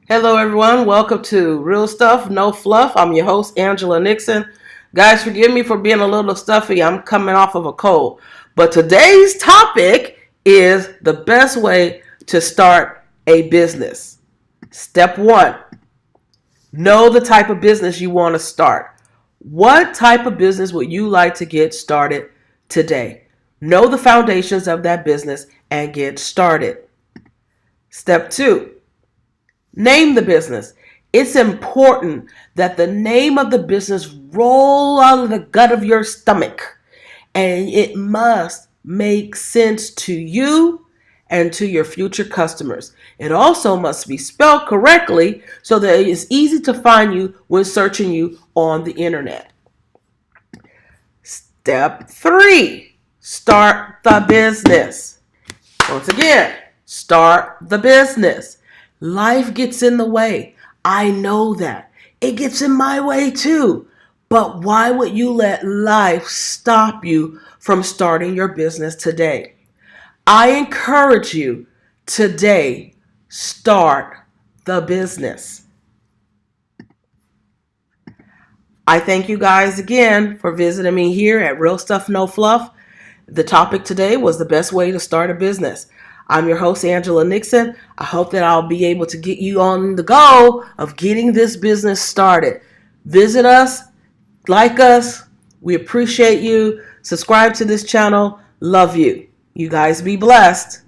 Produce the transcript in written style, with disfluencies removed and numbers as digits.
Hello, everyone. Welcome to Real Stuff, No Fluff. I'm your host, Angela Nixon. Guys, forgive me for being a little stuffy. I'm coming off of a cold. But today's topic is the best way to start a business. Step one, know the type of business you want to start. What type of business would you like to get started today? Know the foundations of that business and get started. Step two, name the business. It's important that the name of the business roll out of the gut of your stomach, and it must make sense to you and to your future customers. It also must be spelled correctly so that it's easy to find you when searching you on the internet. Step three, start the business. Once again, start the business. Life gets in the way. I know that. It gets in my way too. But why would you let life stop you from starting your business today? I encourage you today, start the business. I thank you guys again for visiting me here at Real Stuff No Fluff. The topic today was the best way to start a business. I'm your host, Angela Nixon. I hope that I'll be able to get you on the go of getting this business started. Visit us, like us. We appreciate you. Subscribe to this channel. Love you. You guys be blessed.